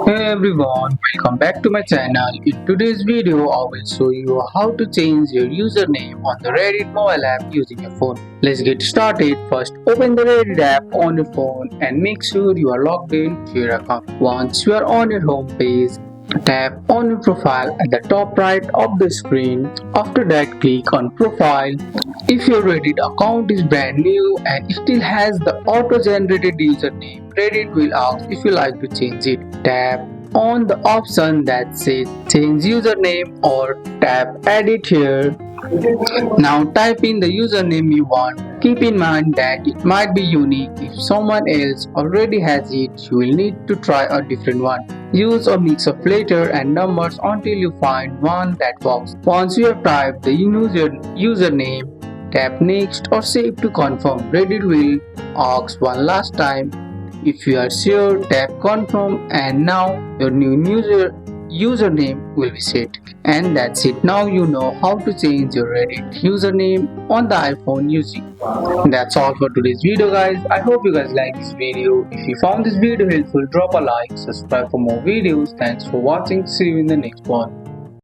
Hey everyone, welcome back to my channel. In today's video, I will show you how to change your username on the Reddit mobile app using your phone. Let's get started. First, open the Reddit app on your phone and make sure you are logged in to your account. Once you are on your home page, tap on your profile at the top right of the screen. After that, click on Profile. If your Reddit account is brand new and still has the auto-generated username, Reddit will ask if you like to change it. Tap on the option that says Change Username or tap Edit here. Now type in the username you want. Keep in mind that it might be unique. If someone else already has it, you will need to try a different one. Use a mix of letters and numbers until you find one that works. Once you have typed the username, tap next or save to confirm. Reddit will ask one last time. If you are sure, tap confirm and now your new username will be set. And that's it. Now you know how to change your Reddit username on the iPhone using. That's all for today's video guys. I hope you guys like this video. If you found this video helpful, drop a like, subscribe for more videos. Thanks for watching. See you in the next one.